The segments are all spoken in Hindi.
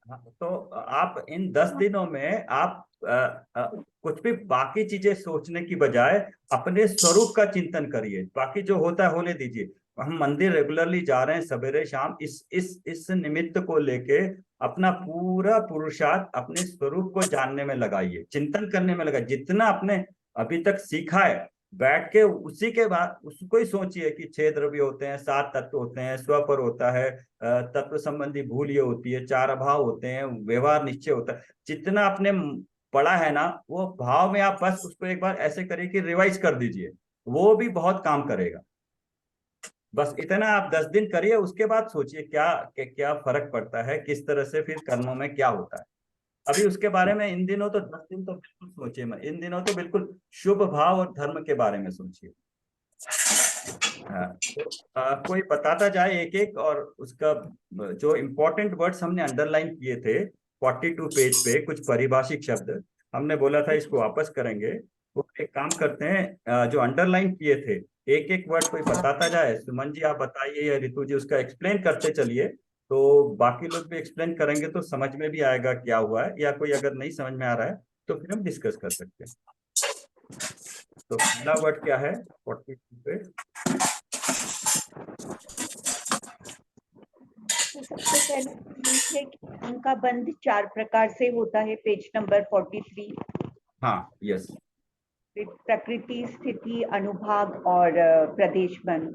हाँ, तो आप इन 10 दिनों में आप कुछ भी बाकी चीजें सोचने की बजाय अपने स्वरूप का चिंतन करिए। बाकी जो होता है होने दीजिए। हम मंदिर रेगुलरली जा रहे हैं सवेरे शाम, इस निमित्त को लेके अपना पूरा पुरुषार्थ अपने स्वरूप को जानने में लगाइए, चिंतन करने में लगाइए। जितना आपने अभी तक सीखा है, बैठ के उसी के बाद उसको ही सोचिए कि 6 द्रव्य होते हैं, 7 तत्व होते हैं, स्वपर होता है, तत्व संबंधी भूल ये होती है, 4 अभाव होते हैं, व्यवहार निश्चय होता है। जितना आपने पढ़ा है ना, वो भाव में आप बस उसको एक बार ऐसे करिए कि रिवाइज कर दीजिए, वो भी बहुत काम करेगा। बस इतना आप 10 दिन करिए, उसके बाद सोचिए क्या फर्क पड़ता है, किस तरह से फिर कर्मों में क्या होता है। अभी उसके बारे में इन दिनों तो 10 दिन तो बिल्कुल सोचिए मत, इन दिनों तो बिल्कुल शुभ भाव और धर्म के बारे में सोचिए। हाँ, तो कोई बताता जाए एक एक, और उसका जो इम्पोर्टेंट वर्ड्स हमने अंडरलाइन किए थे 42 पेज पे, कुछ पारिभाषिक शब्द हमने बोला था इसको वापस करेंगे। वो एक काम करते हैं, जो अंडरलाइन किए थे एक एक वर्ड कोई बताता जाए। सुमन जी आप बताइए या रितु जी उसका एक्सप्लेन करते चलिए, तो बाकी लोग भी एक्सप्लेन करेंगे तो समझ में भी आएगा क्या हुआ है, या कोई अगर नहीं समझ में आ रहा है तो फिर हम डिस्कस कर सकते हैं। तो पहला वर्ड क्या है 42 पे? तो सबसे पहले ये है कि उनका बंध 4 प्रकार से होता है, पेज नंबर 43। हाँ, यस। प्रकृति, स्थिति, अनुभाग और प्रदेश बंध।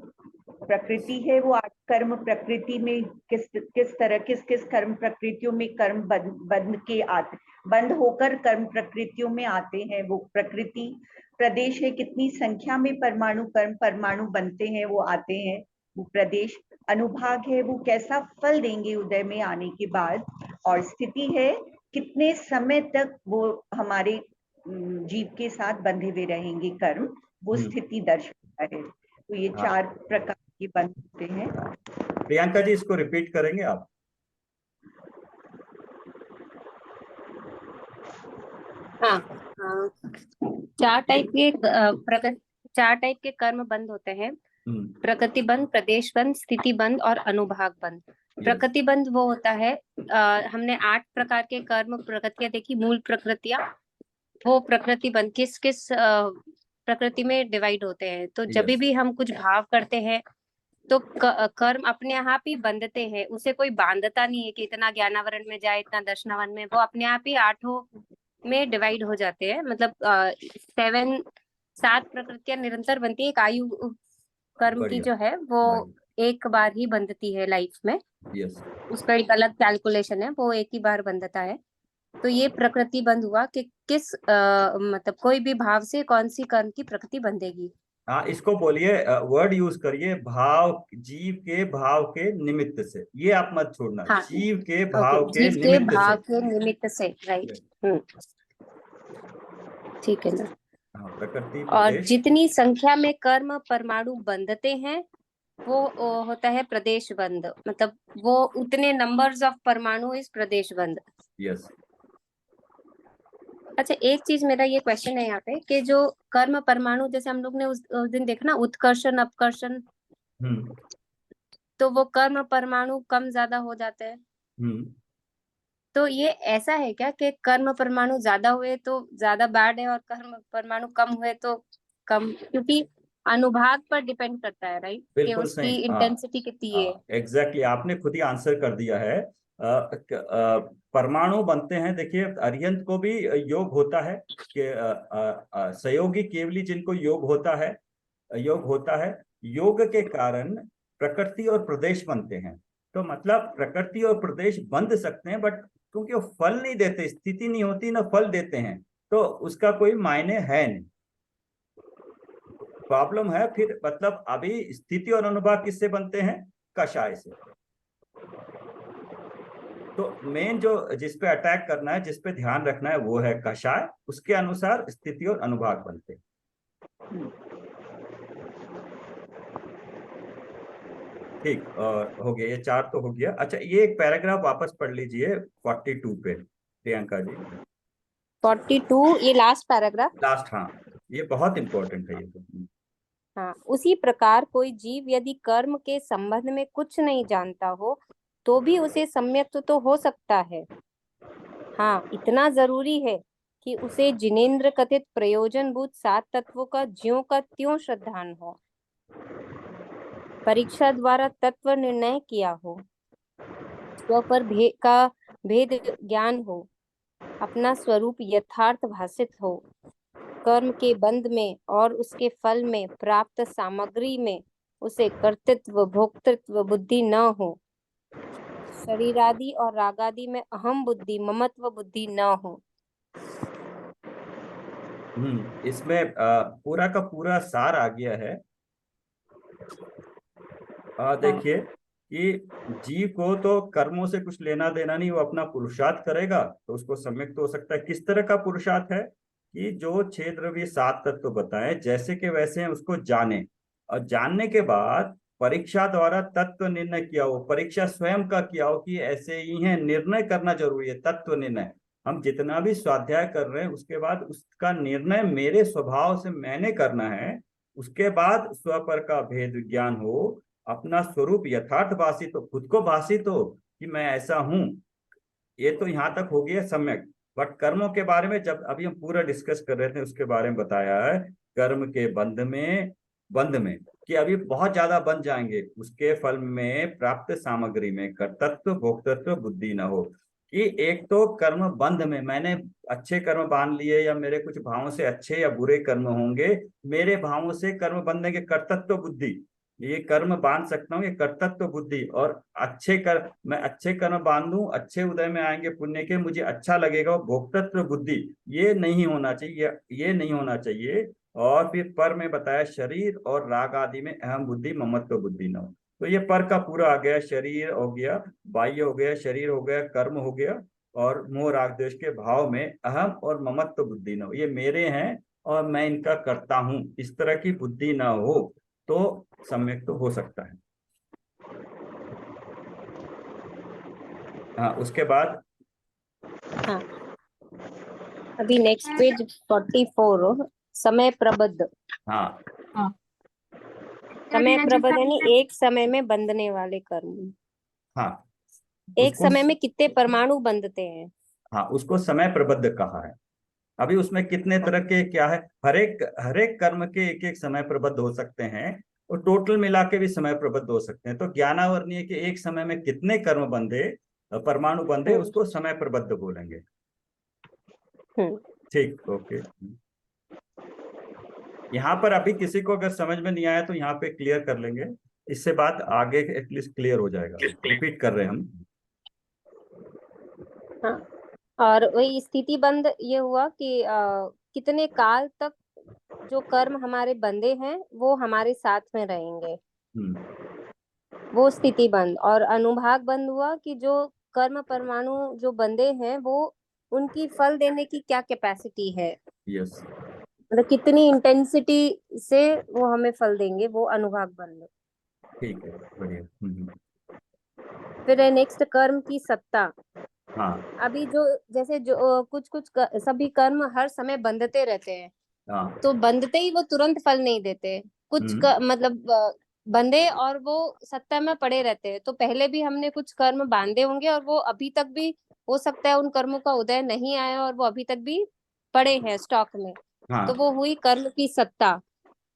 प्रकृति है वो 8 कर्म प्रकृति में किस तरह किस कर्म प्रकृतियों में कर्म बंद होकर कर्म प्रकृतियों में आते हैं, वो प्रकृति। प्रदेश है कितनी संख्या में परमाणु बनते हैं, वो आते हैं, वो प्रदेश। अनुभाग है वो कैसा फल देंगे उदय में आने के बाद। और स्थिति है कितने समय तक वो हमारे जीव के साथ बंधे हुए रहेंगे कर्म, वो स्थिति दर्शाता है। तो ये हाँ, 4 प्रकार के बंध होते हैं। प्रियंका जी इसको रिपीट करेंगे आप? हाँ। हाँ, 4 टाइप के कर्म बंद होते हैं। प्रकृति बंध, प्रदेश बंध, स्थिति बंध और अनुभाग बंध। प्रकृति बंध वो होता है, हमने 8 प्रकार के कर्म प्रकृतियां देखी, मूल प्रकृतियां। वो प्रकृति बंध किस किस प्रकृति में डिवाइड होते हैं। तो जब भी हम कुछ भाव करते हैं तो कर्म अपने आप ही बंधते हैं, उसे कोई बांधता नहीं है कि इतना ज्ञानावरण में जाए, इतना दर्शनावन में। वो अपने आप ही 8 में डिवाइड हो जाते हैं। मतलब 7 प्रकृतियां निरंतर बनती है। एक आयु कर्म की जो है वो एक बार ही बंधती है लाइफ में। उसका एक अलग कैलकुलेशन है, वो एक ही बार बंधता है। तो ये प्रकृति बंध हुआ कि किस मतलब कोई भी भाव से कौन सी कर्म की प्रकृति बंधेगी। हाँ, इसको बोलिए, वर्ड यूज करिए, भाव, जीव के भाव के निमित्त से, ये आप मत छोड़ना। हाँ, जीव के भाव जीव के के निमित्त भाव से। के निमित्त से, राइट। ठीक है ना। हाँ, प्रकृति, और प्रदेश। जितनी संख्या में कर्म परमाणु बंधते हैं वो होता है प्रदेश बंध। मतलब वो उतने नंबर्स ऑफ परमाणु इस प्रदेश बंध। यस। अच्छा, एक चीज मेरा ये क्वेश्चन है यहाँ पे कि जो कर्म परमाणु, जैसे हम लोग ने उस दिन देखा ना, उत्कर्षण अपकर्षण, तो वो कर्म परमाणु कम ज्यादा हो जाते हैं। तो ये ऐसा है क्या कि कर्म परमाणु ज्यादा हुए तो ज्यादा बैड है और कर्म परमाणु कम हुए तो कम? क्योंकि अनुभाग पर डिपेंड करता है, राइट, कि बिल्कुल उसकी सही। हाँ, इंटेंसिटी कितनी है। एग्जैक्टली, आपने खुद ही आंसर कर दिया है। परमाणु बनते हैं, देखिए अरिहंत को भी योग होता है कि सहयोगी केवली जिनको योग होता है, योग के कारण प्रकृति और प्रदेश बनते हैं। तो मतलब प्रकृति और प्रदेश बंध सकते हैं, बट क्योंकि वो फल नहीं देते, स्थिति नहीं होती ना फल देते हैं, तो उसका कोई मायने है नहीं। प्रॉब्लम है फिर, मतलब अभी स्थिति और अनुभाग किससे बनते हैं? कषाय से। तो मेन जो जिस पे अटैक करना है, जिस पे ध्यान रखना है, वो है कषाय। उसके अनुसार स्थिति और अनुभाग बनते हैं। ठीक, हो गया, ये 4 तो हो गया। अच्छा, ये एक पैराग्राफ वापस पढ़ लीजिए 42 पे, प्रियंका जी। 42, ये लास्ट पैराग्राफ। लास्ट, हाँ, ये बहुत इंपॉर्टेंट है ये तो। हाँ, उसी प्रकार कोई जीव यदि कर्म के संबंध में कुछ नहीं जानता हो तो भी उसे सम्यक्त तो हो सकता है। हाँ, इतना जरूरी है कि उसे जिनेंद्र कथित प्रयोजनभूत 7 तत्वों का ज्यों का त्यों श्रद्धान हो, परीक्षा द्वारा तत्व निर्णय किया हो, स्व पर भेद ज्ञान हो, अपना स्वरूप यथार्थ भासित हो, कर्म के बंध में और उसके फल में प्राप्त सामग्री में उसे कर्तृत्व भोक्तृत्व बुद्धि न हो, शरीरादि और रागादि में अहम बुद्धि ममत्व बुद्धि न हो। इसमें पूरा का पूरा सार आ गया है। हाँ, देखिए कि जीव को तो कर्मों से कुछ लेना देना नहीं, वो अपना पुरुषार्थ करेगा तो उसको सम्यक तो हो सकता है। किस तरह का पुरुषार्थ है कि जो 6 द्रव्य 7 तत्व बताए जैसे के वैसे हैं उसको जाने, और जानने के बाद परीक्षा द्वारा तत्व निर्णय किया हो, परीक्षा स्वयं का किया हो कि ऐसे ही है, निर्णय करना जरूरी है। तत्व निर्णय, हम जितना भी स्वाध्याय कर रहे हैं उसके बाद उसका निर्णय मेरे स्वभाव से मैंने करना है। उसके बाद स्वपर का भेद ज्ञान हो, अपना स्वरूप यथार्थ भाषित हो, खुद को भाषित हो कि मैं ऐसा हूं। ये तो यहाँ तक हो गया सम्यक। बट कर्मों के बारे में जब अभी हम पूरा डिस्कस कर रहे थे उसके बारे में बताया है, कर्म के बंध में कि अभी बहुत ज्यादा बन जाएंगे, उसके फल में प्राप्त सामग्री में कर्तृत्व भोक्तृत्व बुद्धि न हो। कि एक तो कर्म बंध में मैंने अच्छे कर्म बांध लिए या मेरे कुछ भावों से अच्छे या बुरे कर्म होंगे, मेरे भावों से कर्म बंधेंगे कर्तृत्व बुद्धि, ये कर्म बांध सकता हूँ, ये कर्तव्य बुद्धि। और मैं अच्छे कर्म बांधूं, अच्छे उदय में आएंगे पुण्य के, मुझे अच्छा लगेगा, वो भोक्तृत्व बुद्धि ये नहीं होना चाहिए, ये नहीं होना चाहिए। और फिर पर में बताया शरीर और राग आदि में अहम बुद्धि ममत्व बुद्धि न हो। तो ये पर का पूरा आ गया, शरीर हो गया, बाह्य हो गया, शरीर हो गया, कर्म हो गया, और मोह राग द्वेष के भाव में अहम और ममत्व बुद्धि न हो, ये मेरे हैं और मैं इनका करता हूं, इस तरह की बुद्धि ना हो तो सम्यक तो हो सकता है। हाँ, उसके बाद हाँ, अभी नेक्स्ट पेज 44 समय प्रबद्ध। हाँ समय प्रबद्ध यानी एक समय में बंधने वाले कर्म। हाँ एक उसको समय में कितने परमाणु बंधते हैं? हाँ उसको समय प्रबद्ध कहा है। अभी उसमें कितने तरह के क्या है, हर एक कर्म के एक एक समय प्रबद्ध हो सकते हैं, और टोटल मिला के भी समय प्रबद्ध हो सकते हैं। तो ज्ञानावर्णीय के एक समय में कितने कर्म बंधे, परमाणु बंधे, हम्म उसको समय प्रबद्ध बोलेंगे। हम्म ठीक, ओके। यहाँ पर अभी किसी को अगर समझ में नहीं आया तो यहाँ पे क्लियर कर लेंगे, इससे बात आगे एटलीस्ट क्लियर हो जाएगा। रिपीट कर रहे हैं हम। हाँ, और वही स्थिति बंध ये हुआ कि कितने काल तक जो कर्म हमारे बंधे हैं वो हमारे साथ में रहेंगे, हम्म वो स्थिति बंध। और अनुभाग बंध हुआ कि जो कर्म परमाणु जो बंधे हैं वो उनकी फल देने की क्या कैपेसिटी है, यस, मतलब कितनी इंटेंसिटी से वो हमें फल देंगे, वो अनुभाग बंध। ठीक है, बढ़िया। फिर है नेक्स्ट कर्म की सत्ता। हाँ अभी जो जैसे जो कुछ कुछ सभी कर्म हर समय बंधते रहते हैं, हाँ। तो बंधते ही वो तुरंत फल नहीं देते। कुछ हम्म मतलब बंधे और वो सत्ता में पड़े रहते हैं, तो पहले भी हमने कुछ कर्म बांधे होंगे और वो अभी तक भी हो सकता है उन कर्मों का उदय नहीं आया और वो अभी तक भी पड़े हैं स्टॉक में। तो हाँ, वो हुई कर्म की सत्ता।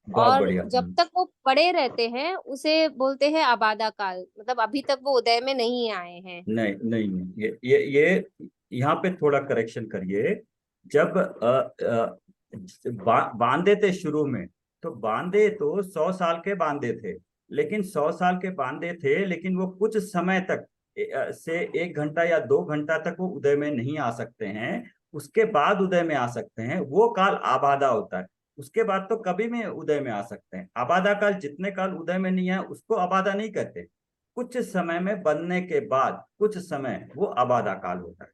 बहुत और बढ़िया। जब तक वो पड़े रहते हैं उसे बोलते हैं आबादा काल, मतलब अभी तक वो उदय में नहीं आए हैं। नहीं नहीं नहीं, ये यहाँ पे थोड़ा करेक्शन करिए। जब बांधे थे शुरू में, तो बांधे तो 100 साल के बांधे थे, लेकिन 100 साल के बांधे थे, लेकिन वो कुछ समय तक से 1 घंटा या 2 घंटा तक वो उदय में नहीं आ सकते हैं। उसके बाद उदय में आ सकते हैं, वो काल आबादा होता है। उसके बाद तो कभी भी उदय में आ सकते हैं। आबादा काल जितने काल उदय में नहीं है उसको आबादा नहीं कहते। कुछ समय में बनने के बाद कुछ समय वो आबादा काल होता है।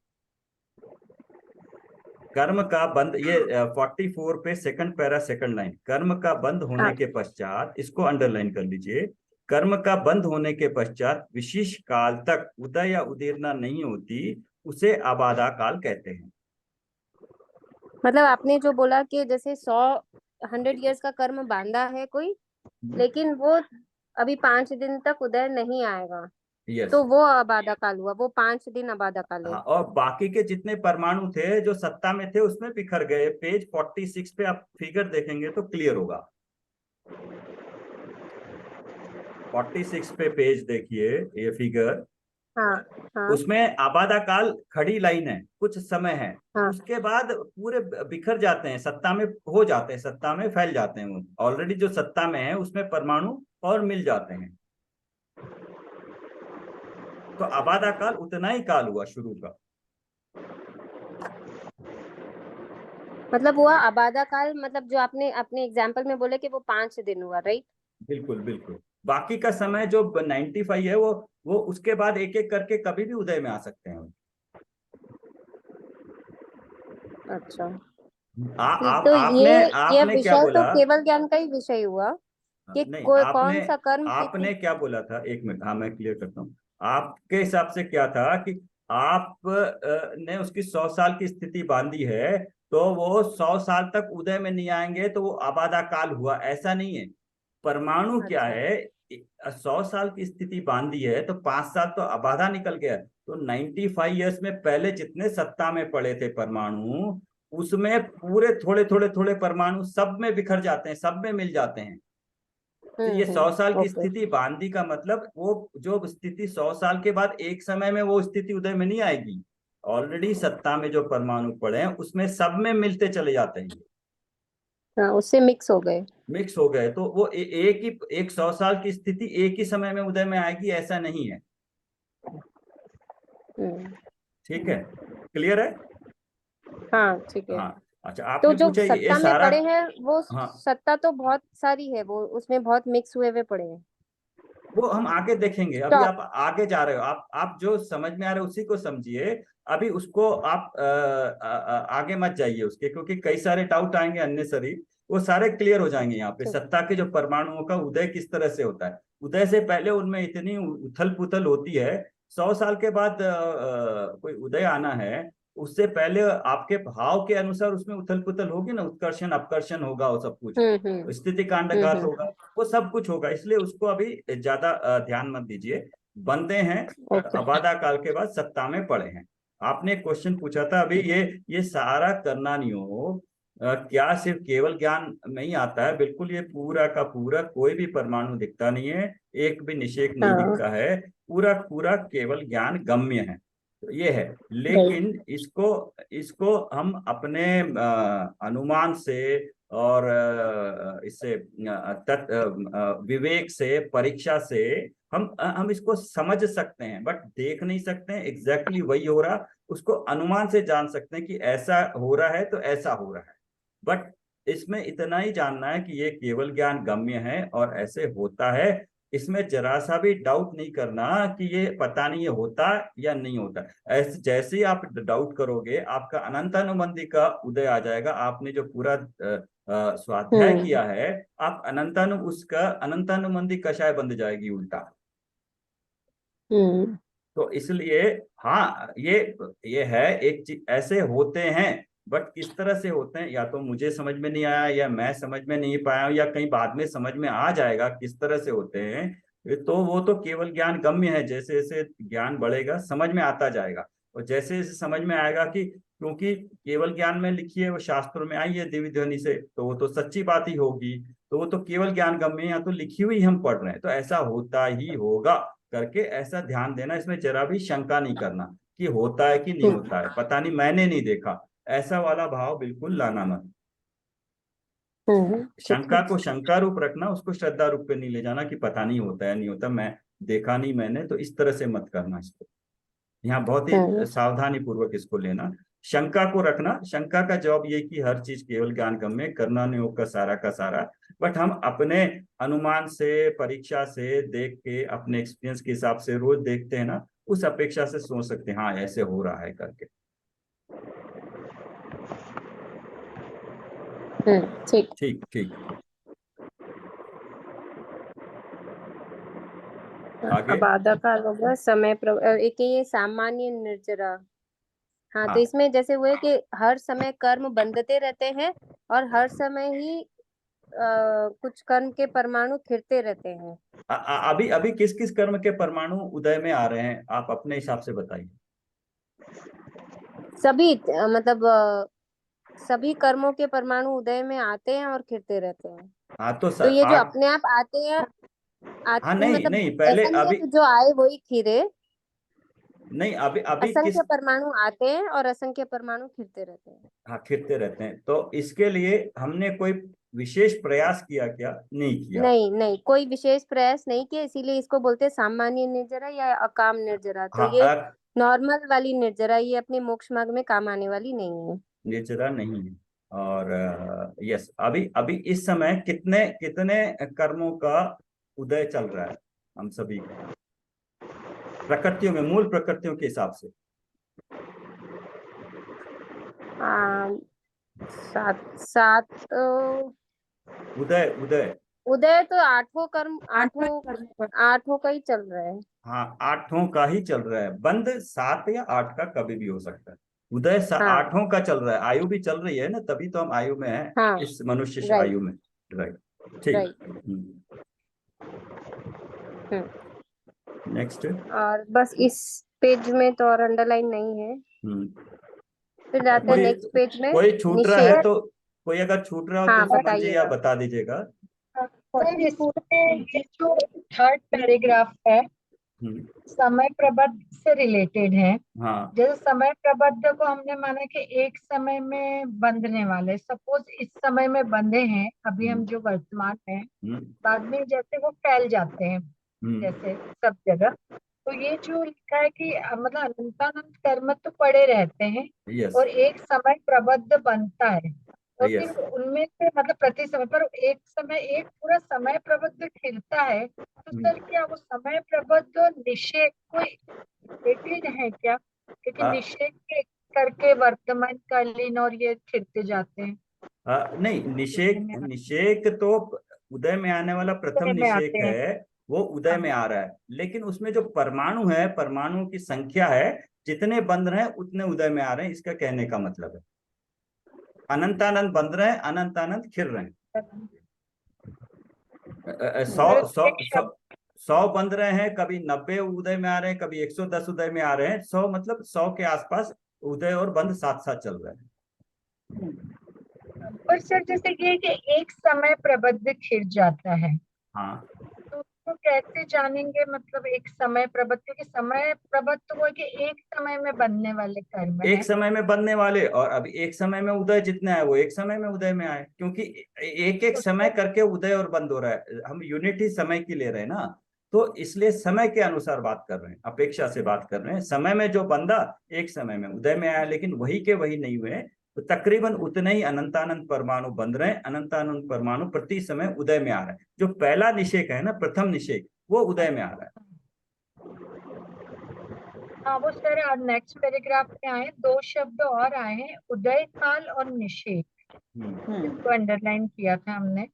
कर्म का बंद, ये 44 पे सेकंड पैरा सेकंड लाइन, कर्म का बंद होने हाँ, के पश्चात, इसको अंडरलाइन कर लीजिए। कर्म का बंद होने के पश्चात विशेष काल तक उदय या उदीर्णा नहीं होती, उसे आबादा काल कहते हैं। मतलब आपने जो बोला कि जैसे 100 का कर्म बांधा है कोई, लेकिन वो अभी 5 दिन तक उदय नहीं आएगा, यस। तो वो अबाधा काल हुआ, वो 5 दिन अबाधा काल है। हाँ, और बाकी के जितने परमाणु थे जो सत्ता में थे उसमें बिखर गए। पेज 46 पे आप फिगर देखेंगे तो क्लियर होगा। 46 पे पेज देखिए, ये फिगर, हाँ हाँ उसमें आबादा काल खड़ी लाइन है, कुछ समय है, हाँ। उसके बाद पूरे बिखर जाते हैं, सत्ता में हो जाते हैं, सत्ता में फैल जाते हैं। वो ऑलरेडी जो सत्ता में है उसमें परमाणु और मिल जाते हैं। तो आबादा काल उतना ही काल हुआ शुरू का। मतलब हुआ अबाधा काल, मतलब जो आपने अपने एग्जाम्पल में बोले कि वो 5 दिन हुआ, राइट? बिल्कुल बिल्कुल। बाकी का समय जो 95 है वो उसके बाद एक एक करके कभी भी उदय में आ सकते हैं। अच्छा, ठीक। आप तो आपने ये आपने क्या विषय तो बोला? केवल ज्ञान का ही विषय हुआ कि नहीं, कोई आपने कौन सा कर्म आपने तिथि। क्या बोला था? एक मिनट, हाँ मैं क्लियर करता हूँ। आपके हिसाब से क्या था कि आप ने उसकी 100 साल की स्थिति बांधी है, तो वो 100 साल तक उदय में नहीं आएंगे तो वो आबादा काल हुआ, ऐसा नहीं है। परमाणु क्या अच्छा। है, 100 साल की स्थिति बांधी है तो 5 साल तो आबादा निकल गया। तो 95 ईयर्स में पहले जितने सत्ता में पड़े थे परमाणु, उसमें पूरे थोड़े थोड़े थोड़े परमाणु सब में बिखर जाते हैं, सब में मिल जाते हैं। तो ये 100 साल की ओके। स्थिति बांधी का मतलब वो जो स्थिति 100 साल के बाद एक समय में वो स्थिति उदय में नहीं आएगी। ऑलरेडी सत्ता में जो परमाणु पड़े हैं उसमें सब में मिलते चले जाते हैं, हाँ, उससे मिक्स हो गए। मिक्स हो गए। तो वो एक 100 साल की स्थिति एक ही समय में उदय में आएगी, ऐसा नहीं है। हम्म। ठीक है, क्लियर है? हाँ, ठीक है। हाँ। अच्छा, तो आपने जो पूछा ये सत्ता में सारा। पड़े हैं वो हाँ, सत्ता तो बहुत सारी है, वो उसमें बहुत मिक्स हुए हुए पड़े हैं। वो हम आगे देखेंगे। अभी टॉप। आप आगे जा रहे हो, आप जो समझ में आ रहा है उसी को समझिए। अभी उसको आप आगे मत जाइए उसके, क्योंकि कई सारे डाउट आएंगे अननेसरी, वो सारे क्लियर हो जाएंगे। यहाँ पे ठीक। सत्ता के जो परमाणुओं का उदय किस तरह से होता है, उदय से पहले उनमें इतनी उथल पुथल होती है। 100 साल के बाद कोई उदय आना है, उससे पहले आपके भाव के अनुसार उसमें उथल पुथल होगी ना, उत्कर्षण अपकर्षण होगा, वो सब कुछ हम्म। स्थिति कांडघात होगा, हम्म। वो सब कुछ होगा। इसलिए उसको अभी ज्यादा ध्यान मत दीजिए। बंदे हैं, ओके। आबादा काल के बाद सत्ता में पड़े हैं। आपने क्वेश्चन पूछा था अभी, ये सारा करना नहीं हो, क्या सिर्फ केवल ज्ञान में ही आता है? बिल्कुल, ये पूरा का पूरा कोई भी परमाणु दिखता नहीं है, एक भी निषेक नहीं हाँ, दिखता है, पूरा पूरा केवल ज्ञान गम्य है। तो ये है। राइट। लेकिन इसको इसको हम अपने अनुमान से और इससे विवेक से, परीक्षा से हम इसको समझ सकते हैं, बट देख नहीं सकते हैं एग्जैक्टली वही हो रहा। उसको अनुमान से जान सकते हैं कि ऐसा हो रहा है तो ऐसा हो रहा है, बट इसमें इतना ही जानना है कि ये केवल ज्ञान गम्य है और ऐसे होता है। इसमें जरा सा भी डाउट नहीं करना कि ये पता नहीं ये होता या नहीं होता। ऐसे जैसे ही आप डाउट करोगे, आपका अनंतानुबंधी का उदय आ जाएगा। आपने जो पूरा स्वाध्याय हम्म किया है, आप उसका अनंतानुबंधी कषाय बंध जाएगी उल्टा। हम्म तो इसलिए हाँ, ये है एक चीज, ऐसे होते हैं, बट किस तरह से होते हैं या तो मुझे समझ में नहीं आया, या मैं समझ में नहीं पाया हूं, या कहीं बाद में समझ में आ जाएगा किस तरह से होते हैं। तो वो तो केवल ज्ञान गम्य है, जैसे जैसे ज्ञान बढ़ेगा समझ में आता जाएगा। और जैसे जैसे समझ में आएगा कि क्योंकि केवल ज्ञान में लिखी है, वो शास्त्रों में आई है दिव्य ध्वनि से, तो वो तो सच्ची बात ही होगी। तो वो तो केवल ज्ञान गम्य है, या तो लिखी हुई हम पढ़ रहे हैं तो ऐसा होता ही होगा करके ऐसा ध्यान देना। इसमें जरा भी शंका नहीं करना कि होता है कि नहीं हम्म होता है, पता नहीं मैंने नहीं देखा, ऐसा वाला भाव बिल्कुल लाना मत। ठीक शंका है। को शंका रूप रखना, उसको श्रद्धा रूप पे नहीं ले जाना कि पता नहीं होता है नहीं होता, मैं देखा नहीं मैंने, तो इस तरह से मत करना इसको। यहाँ बहुत ही हम्म सावधानी पूर्वक इसको लेना। शंका को रखना, शंका का जवाब ये कि हर चीज केवल ज्ञान गम्य, करना नहीं होगा का सारा। बट हम अपने अनुमान से, परीक्षा से देख के, अपने एक्सपीरियंस के हिसाब से रोज देखते हैं ना, उस अपेक्षा से सोच सकते हैं हाँ ऐसे हो रहा है करके। ठीक। ठीक ठीक। आगे। अब आधा काल हो गया समय एक ये सामान्य निर्जरा। हाँ, तो हाँ इसमें जैसे हुए कि हर समय कर्म बंधते रहते हैं और हर समय ही कुछ कर्म के परमाणु खिरते रहते हैं। अभी अभी किस किस कर्म के परमाणु उदय में आ रहे हैं, आप अपने हिसाब से बताइए। सभी मतलब सभी कर्मों के परमाणु उदय में आते हैं और खिरते रहते हैं। हाँ तो तो ये जो आठ। अपने आप आते हैं, हाँ आते नहीं मतलब नहीं, पहले ऐसा नहीं है अभी कि जो आए वही खिरे। नहीं, अभी अभी किस। असंख्य परमाणु आते हैं और असंख्य परमाणु खिरते रहते हैं। हाँ खिरते रहते हैं, तो इसके लिए हमने कोई विशेष प्रयास किया क्या, नहीं किया। नहीं नहीं, कोई विशेष प्रयास नहीं किया, इसीलिए इसको बोलते हैं सामान्य निर्जरा या अकाम निर्जरा। तो हाँ ये नॉर्मल वाली निर्जरा, ये अपने मोक्ष मार्ग में काम आने वाली नहीं है। नेचरा नहीं है। और यस, अभी अभी इस समय कितने कितने कर्मों का उदय चल रहा है हम सभी का, प्रकृतियों में, मूल प्रकृतियों के हिसाब से। आ, सात सात उदय उदय। उदय तो आठों कर्म, आठों का ही चल रहा है। हाँ आठों का ही चल रहा है, बंद 7 या 8 का कभी भी हो सकता है। उदय हाँ आठों का चल रहा है, आयु भी चल रही है ना, तभी तो हम आयु में हैं, हाँ। इस मनुष्य राइट आयु में। राइट। ठीक। राइट। हम्म। नेक्स्ट। और बस इस पेज में तो और अंडरलाइन नहीं है। फिर जाते हैं कोई नेक्स्ट पेज में। कोई छूट रहा है निषेध। तो, कोई अगर छूट रहा हो हाँ तो समझिए या बताइएगा। बता दीजिएगा। सर इसमें ये जो थर्ड पैराग्राफ है हम्म, समय प्रबंध से रिलेटेड है। हाँ। जैसे समय प्रबंध को हमने माना कि एक समय में बंधने वाले, सपोज इस समय में बंधे हैं अभी हम हम्म, जो वर्तमान में, हम्म, बाद में जैसे वो फैल जाते हैं जैसे सब जगह। तो ये जो लिखा है कि मतलब अनंतानंत कर्म तो पड़े रहते हैं यस और एक समय प्रबद्ध बनता है, तो फिर यस। उनमें से मतलब प्रति समय पर एक समय एक पूरा समय प्रबद्ध खिलता है। तो सर क्या वो समय प्रबद्ध और निषेध कोई रिलेटेड है क्या? क्योंकि निषेध के करके वर्तमान कालीन और ये खिलते जाते हैं। नहीं, उदय निषेक में निषेक तो उदय में आने वाला प्रथम उदय में निषेक आते हैं। है, वो उदय हाँ, में आ रहा है। लेकिन उसमें जो परमाणु है, परमाणुओं की संख्या है, जितने बंध रहे हैं उतने उदय में आ रहे हैं, इसका कहने का मतलब है। अनंतानंद बंध रहे हैं, अनंतानंद खिल रहे हैं। सौ तो सौ एक सौ शब्द 100 बंध रहे हैं, कभी 90 उदय में आ रहे हैं, कभी 110 उदय में आ रहे हैं। 100 मतलब 100 के आसपास उदय और बंध साथ साथ चल रहे हैं। पर सर जैसे ये है कि एक समय प्रबद्ध खिल जाता है, हाँ, तो उसको कैसे जानेंगे? मतलब एक समय प्रबद्ध, क्योंकि समय प्रबद्ध तो वो है कि एक समय में बनने वाले कर्म एक है। समय में बनने वाले, और अभी एक समय में उदय जितने आए वो एक समय में उदय में आए, क्योंकि एक एक तो समय सर करके उदय और बंद हो रहा है। हम यूनिट ही समय की ले रहे हैं ना, तो इसलिए समय के अनुसार बात कर रहे हैं, अपेक्षा से बात कर रहे हैं। समय में जो बंदा एक समय में उदय में आया, लेकिन वही के वही नहीं हुए, तो तकरीबन उतने ही अनंतानंत परमाणु बन रहे हैं। अनंतानंत परमाणु प्रति समय उदय में आ रहे हैं। जो पहला निषेक है ना, प्रथम निषेक, वो उदय में आ रहा है। हाँ वो सर और नेक्स्ट पैराग्राफ में आए दो शब्द और आए हैं, उदय काल और निषेध, इसको अंडरलाइन किया था हमने।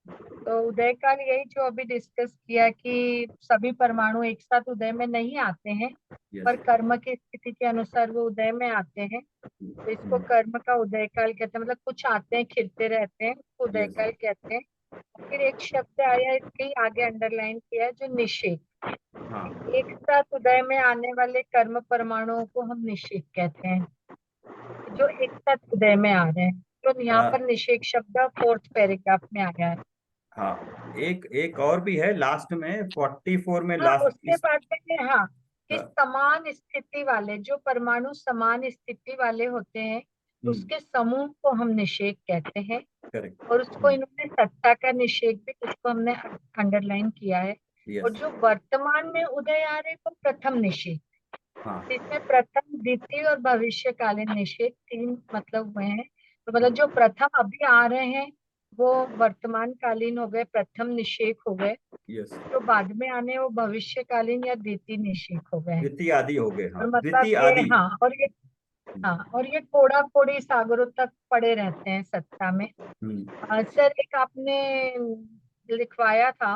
तो उदय काल यही जो अभी डिस्कस किया कि सभी परमाणु एक साथ उदय में नहीं आते हैं, पर यस। कर्म की स्थिति के अनुसार वो उदय में आते हैं। तो इसको कर्म का उदय काल कहते हैं, मतलब कुछ आते हैं खिलते रहते हैं, उसको उदय यस। काल कहते हैं। फिर एक शब्द आया इसके ही आगे अंडरलाइन किया है जो निषेध, हाँ एक साथ उदय में आने वाले कर्म परमाणुओं को हम निषेध कहते हैं, जो एक साथ उदय में आ रहे हैं। तो यहाँ पर निषेध शब्द फोर्थ पैराग्राफ में आया है। हाँ, एक एक और भी है लास्ट में, 44 में हाँ लास्ट उसके इस। बाद में हाँ कि हाँ, समान स्थिति वाले जो परमाणु समान स्थिति वाले होते हैं उसके समूह को हम निषेध कहते हैं। करेक्ट। और उसको इन्होंने सत्ता का निषेध भी, उसको हमने अंडरलाइन किया है। और यस। जो वर्तमान में उदय आ रहे वो प्रथम निषेध, हाँ इसमें प्रथम द्वितीय और भविष्यकालीन निषेध तीन मतलब हुए हैं। तो मतलब जो प्रथम अभी आ रहे हैं वो वर्तमान कालीन हो गए, प्रथम निषेध हो गए। यस। जो बाद में आने वो भविष्यकालीन या द्वितीय निषेध हो गए हैं। द्वितीय आदि हो गए, हाँ और मतलब द्वितीय ये आदि। हाँ और ये हाँ और ये कोड़ा कोड़ी सागरों तक पड़े रहते हैं सत्ता में। सर एक आपने लिखवाया था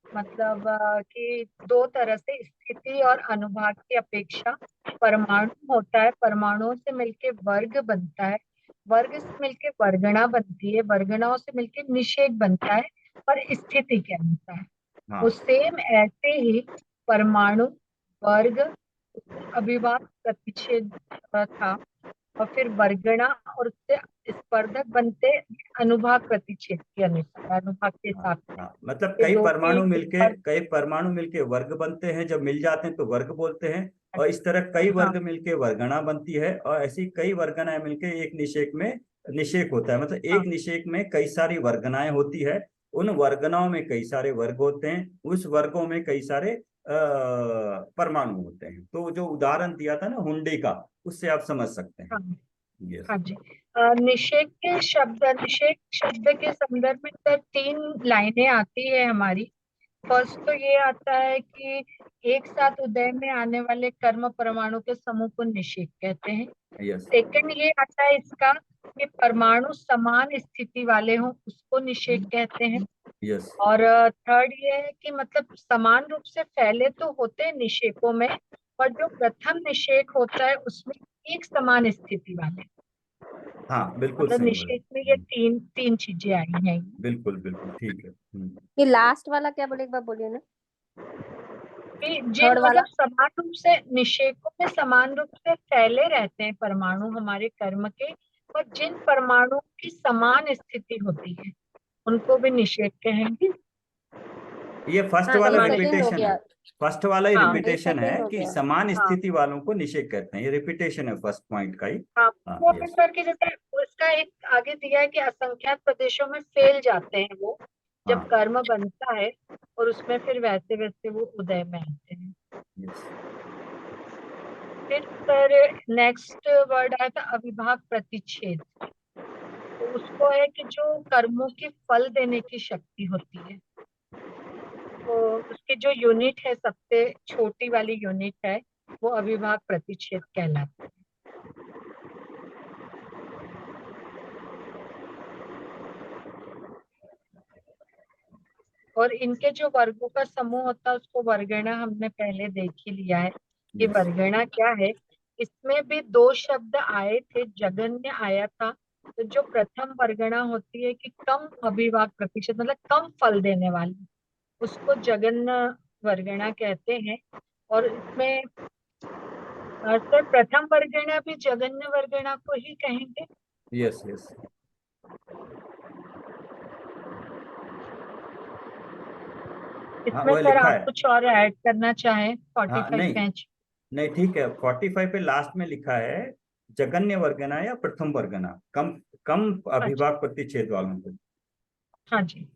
मतलब कि दो तरह से स्थिति और अनुभाग की अपेक्षा परमाणु होता है, परमाणुओं से मिलके वर्ग बनता है, वर्ग से मिलके वर्गणा बनती है, वर्गणाओं से मिलके निषेक बनता है और स्थिति के अनुसार। हाँ वो सेम ऐसे ही परमाणु, वर्ग, अभिवाद प्रतिच्छेद था, और फिर वर्गणा और उससे स्पर्धक बनते अनुभाग प्रतिच्छेद के अनुसार, अनुभाग के हिसाब से। मतलब ये दो के कई परमाणु मिलके वर्ग बनते हैं, जब मिल जाते हैं तो वर्ग बोलते हैं। और इस तरह कई हाँ वर्ग मिलके वर्गणा बनती है, और ऐसी कई वर्गणाएं मिलके एक निषेक में निषेक होता है। मतलब हाँ एक निषेक में कई सारी वर्गणाएं होती है, उन वर्गणाओं में कई सारे वर्ग होते हैं, उस वर्गों में कई सारे परमाणु होते हैं। तो जो उदाहरण दिया था ना हुंडी का, उससे आप समझ सकते हैं। हाँ यस। हाँ जी। निषेक शब्द के संदर्भ में तो 3 लाइनें आती है हमारी। फर्स्ट तो ये आता है कि एक साथ उदय में आने वाले कर्म परमाणु के समूह को निषेक कहते हैं। यस। सेकंड ये आता है इसका कि परमाणु समान स्थिति वाले हों, उसको निषेक कहते हैं। यस। और थर्ड ये है कि मतलब समान रूप से फैले तो होते हैं निषेकों में, पर जो प्रथम निषेक होता है उसमें एक समान स्थिति वाले। हाँ बिल्कुल मतलब सही निषेक में ये बोले। तीन चीजें आई हैं। बिल्कुल बिल्कुल ठीक है। ये लास्ट वाला क्या बोले, एक बार बोलिए ना। कि जिन थर्ड वाला। मतलब समान रूप से निषेकों में समान रूप से फैले रहते हैं परमाणु हमारे कर्म के, और जिन परमाणु की समान स्थिति होती है उनको भी निषेक कहेंगे। ये फर्स्ट हाँ, वाला ये सेकंड हो रिपीटेशन है। गया। फर्स्ट वाला ही हाँ ये रिपीटेशन है सेकंड हो कि गया। समान हाँ स्थिति वालों को निषेक कहते हैं। ये रिपीटेशन है फर्स्ट पॉइंट का ही। हाँ, हाँ वो यस। फिर के जैसे उसका एक आगे दिया है कि असंख्यात प्रदेशों में फैल जाते हैं वो जब हाँ कर्म बनता है, और उसमें फिर वैसे वैसे वो उदय में आते हैं। यस। फिर सर नेक्स्ट वर्ड आया था अविभाग प्रतिच्छेद। तो उसको है कि जो कर्मों के फल देने की शक्ति होती है, तो उसकी जो यूनिट है सबसे छोटी वाली यूनिट है वो अविभाग प्रतिच्छेद कहलाता है। और इनके जो वर्गों का समूह होता है उसको वर्गणा हमने पहले देख ही लिया है कि यस। वर्गणा क्या है। इसमें भी 2 शब्द आए थे, जगन्य आया था। तो जो प्रथम वर्गणा होती है कि कम अभिभाग प्रतिशत मतलब कम फल देने वाली, उसको जगन्य वर्गणा कहते हैं। और इसमें सर प्रथम वर्गणा भी जगन्य वर्गणा को ही कहेंगे। यस। यस। हाँ इसमें वो सर लिखा आप है। कुछ और ऐड करना चाहें हाँ 45 नहीं, पेज। नहीं ठीक है। 45 पे लास्ट में लिखा है जगन्य वर्गना या प्रथम वर्गना, कम कम अच्छा, अभिभाग प्रतिच्छेद वालों को। हाँ जी।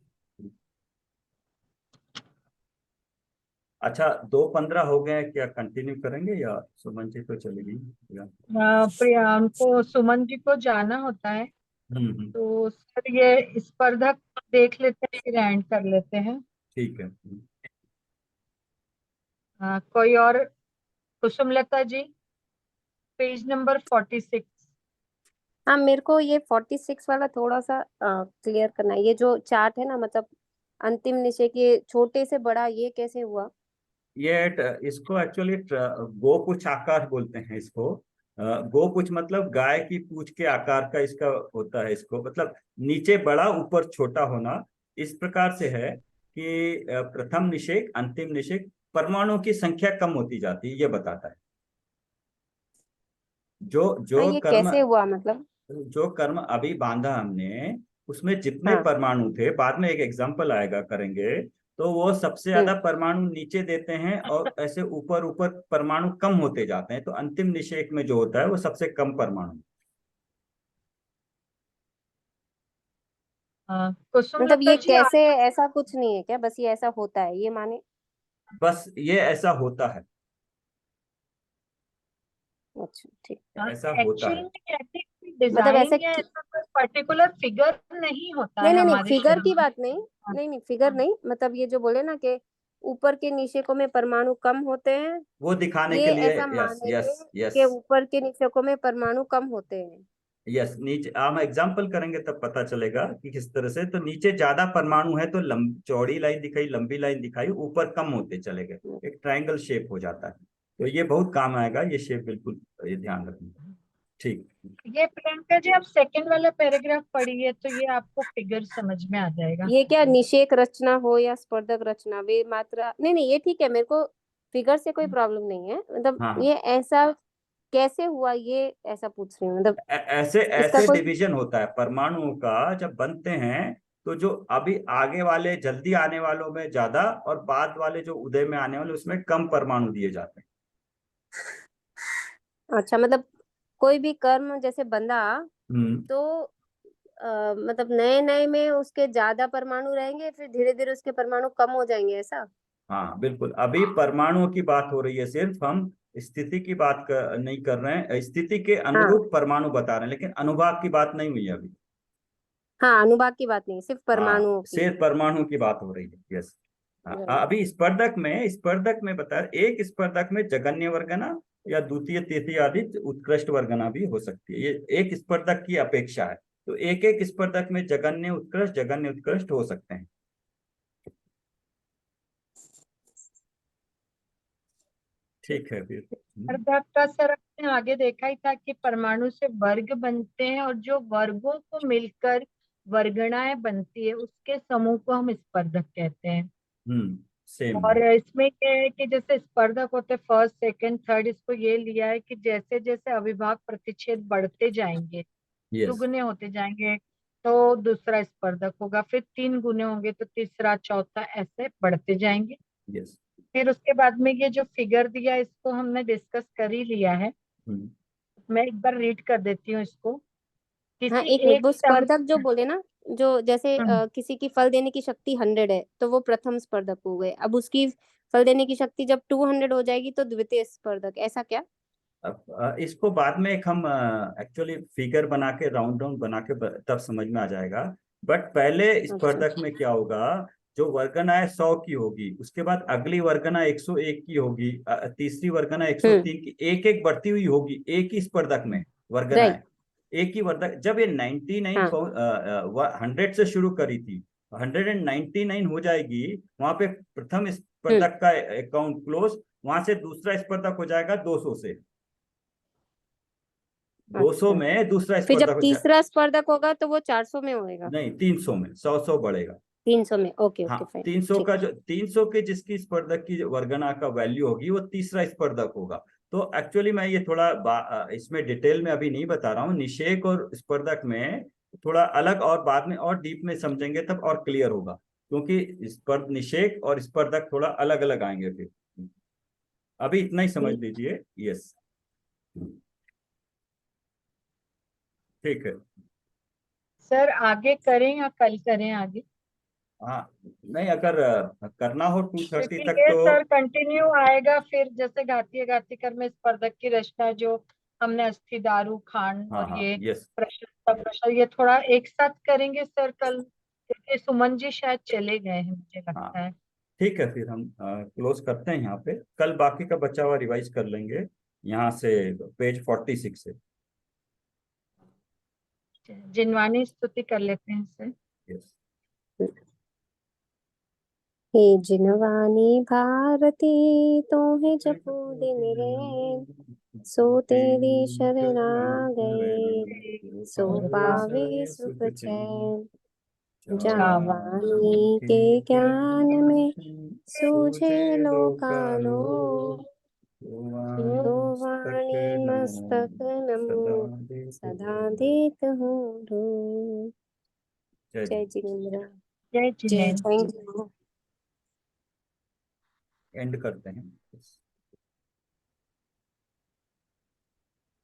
अच्छा 2:15 हो गए हैं, क्या कंटिन्यू करेंगे या सुमन जी तो चलेगी या? प्रियांक को, सुमन जी को जाना होता है। हम्म। तो सर ये स्पर्धक देख लेते हैं फिर एंड कर लेते हैं। ठीक है। कोई और? कुसुमलता जी, पेज नंबर 46। हाँ, मेरे को ये 46 वाला थोड़ा सा क्लियर करना है। ये जो चार्ट है ना, मतलब अंतिम निशे के छोटे से बड़ा ये कैसे हुआ? इसको एक्चुअली गोपुछ आकार बोलते हैं इसको। गोपुछ मतलब गाय की पूंछ के आकार का इसका होता है। इसको मतलब नीचे बड़ा ऊपर छोटा होना, इस प्रकार से है कि प्रथम निषेक अंतिम निषेक परमाणुओं की संख्या कम होती जाती है, ये बताता है। जो हाँ, जो ये कर्म कैसे हुआ मतलब? जो कर्म अभी बांधा हमने, उसमें जितने हाँ। परमाणु थे, बाद में एक एग्जांपल आएगा करेंगे, तो वो सबसे ज्यादा हम्म। परमाणु नीचे देते हैं और ऐसे ऊपर ऊपर परमाणु कम होते जाते हैं। तो अंतिम निषेक में जो होता है वो सबसे कम परमाणु। मतलब कुसुमलता ये जी कैसे, आप। ऐसा कुछ नहीं है क्या, बस ये ऐसा होता है ये माने? बस ये ऐसा होता है। अच्छा, ठीक। ऐसा होता एक्चुअली है। में ऐसे कोई मतलब डिजाइन ऐसे या ऐसा कोई पर्टिकुलर फिगर नहीं होता नहीं है नहीं नहीं, हमारे फिगर की शास्त्र बात नहीं। में। नहीं नहीं, फिगर नहीं, मतलब ये जो बोले ना कि ऊपर के निषेकों में परमाणु कम होते हैं, वो दिखाने के ये लिए। ऐसा यस मानेंगे यस यस। कि ऊपर के निषेकों में परमाणु कम होते हैं। यस नीचे हम एग्जाम्पल करेंगे तब पता चलेगा कि किस तरह से। तो नीचे ज्यादा परमाणु है तो चौड़ी लाइन दिखाई, लंबी लाइन दिखाई, ऊपर कम होते चले गए, एक ट्रायंगल शेप हो जाता है। तो ये बहुत काम आएगा ये शेप, बिल्कुल ये ध्यान रखना। ठीक। ये प्रियंका जी आप सेकंड वाला पैराग्राफ पढ़िए तो ये आपको फिगर समझ में आ जाएगा। ये क्या निषेक रचना हो या स्पर्धक रचना, वे मात्रा, नहीं नहीं ये ठीक है, मेरे को फिगर से कोई प्रॉब्लम नहीं है, मतलब हाँ हाँ। ये ऐसा कैसे हुआ ये ऐसा पूछ रही हूँ, मतलब ऐसे इसका ऐसे कोई। डिवीजन होता है परमाणुओं का जब बनते हैं, तो जो अभी आगे वाले जल्दी आने वालों में ज्यादा और बाद वाले जो उदय में आने वाले उसमें कम परमाणु दिए जाते हैं। अच्छा, मतलब कोई भी कर्म जैसे बंधा हम्म। तो मतलब नए नए में उसके ज्यादा परमाणु रहेंगे, फिर धीरे धीरे उसके परमाणु कम हो जाएंगे, ऐसा। हाँ बिल्कुल, अभी परमाणुओं की बात हो रही है, सिर्फ हम स्थिति की बात नहीं कर रहे हैं, स्थिति के हाँ अनुरूप परमाणु बता रहे हैं, लेकिन अनुभाग की बात नहीं हुई अभी। हाँ, अनुभाग की बात नहीं, सिर्फ हाँ परमाणुओं की। सिर्फ परमाणु की बात हो रही है, यस। राइट। अभी स्पर्धक में बता रहे, एक स्पर्धक में जगन्य वर्गना या द्वितीय तृतीय आदि उत्कृष्ट वर्गना भी हो सकती है, ये एक स्पर्धक की अपेक्षा है। तो एक एक स्पर्धक में जगन्य उत्कृष्ट हो सकते हैं। ठीक है फिर। स्पर्धक का सर आपने आगे देखा ही था कि परमाणु से वर्ग बनते हैं और जो वर्गों को मिलकर वर्गणाएं बनती है उसके समूह को हम स्पर्धक कहते हैं। सेम और है। इसमें क्या है कि जैसे स्पर्धक होते फर्स्ट सेकंड थर्ड, इसको ये लिया है कि जैसे जैसे अविभाग प्रतिच्छेद बढ़ते जाएंगे, यस दुगने होते जाएंगे, तो दूसरा स्पर्धक होगा, फिर 3 गुने होंगे तो तीसरा चौथा, ऐसे बढ़ते जाएंगे। यस। फिर उसके बाद में ये जो फिगर दिया इसको हमने डिस्कस कर ही लिया है। मैं एक बार रीड कर देती हूँ इसको। हाँ किसी एक मिनट, एक वो सम स्पर्धक जो बोले ना, जो जैसे हम्म, किसी की फल देने की शक्ति 100 है तो वो प्रथम स्पर्धक हो गए, अब उसकी फल देने की शक्ति जब 200 हो जाएगी तो द्वितीय स्पर्धक, ऐसा क्या। अब इसको बाद में एक हम एक्चुअली फिगर बना के राउंड राउंड बना के तब समझ में आ जाएगा। बट पहले अच्छा। स्पर्धक में क्या होगा, जो वर्गना है 100 की होगी, उसके बाद अगली वर्गना 101 की होगी, तीसरी वर्गना हम्म। 103 की, एक एक बढ़ती हुई होगी एक ही स्पर्धक में वर्गनाएं। राइट। एक ही वर्धक, जब ये 99 हाँ। 100 से शुरू करी थी, 199 हो जाएगी, वहां पे प्रथम हम्म। स्पर्धक का अकाउंट क्लोज, वहां से दूसरा स्पर्धक हो जाएगा 200 से, 200 अच्छा, में दूसरा फिर जब स्पर्धक तीसरा स्पर्धक होगा तो वो 400 में होएगा। नहीं 300 में, 100 बढ़ेगा। 300 में, ओके हाँ ओके फाइन। 300 ठीक। का, जो 300 के जिसकी स्पर्धक की वर्गना का वैल्यू होगी वो तीसरा स्पर्धक होगा। तो एक्चुअली मैं ये थोड़ा इसमें डिटेल में अभी नहीं बता रहा हूँ, निषेक और स्पर्धक में थोड़ा अलग, और बाद में और डीप में समझेंगे तब और क्लियर होगा, क्योंकि निषेक और स्पर्धक थोड़ा अलग अलग आएंगे फिर। अभी इतना ही समझ ठीक। लीजिए, यस। ठीक है। सर आगे करें या कल करें आगे, हाँ नहीं, अगर करना हो 2:30 क्योंकि तक ये तो। सर कंटिन्यू आएगा फिर, जैसे घातीय घातीकर में स्पर्धक की रचना जो हमने अस्थि दारू खांड हाँ और हाँ ये यस। प्रश्न सब प्रश्न ये थोड़ा एक साथ करेंगे सर कल, क्योंकि सुमन जी शायद चले गए हैं मुझे हाँ लगता है। ठीक है, फिर हम क्लोज करते हैं यहाँ पे, कल बाकी का बचा हुआ रिवाइज कर लेंगे यहाँ से, पेज 46 से। जिनवानी स्तुति कर लेते हैं सर। यस। हे जिनवानी भारती, तोहे जपू दिन रैन, सो तेरी शरण आ गए, सो पावे सुख चैन। जावानी के ज्ञान में सूझे लोकालो, तो वाणी मस्तक नमो सदा देत हूँ रो। जय जिनेन्द्र। जय जय, जिनेन्द्र। Thank you. एंड करते हैं।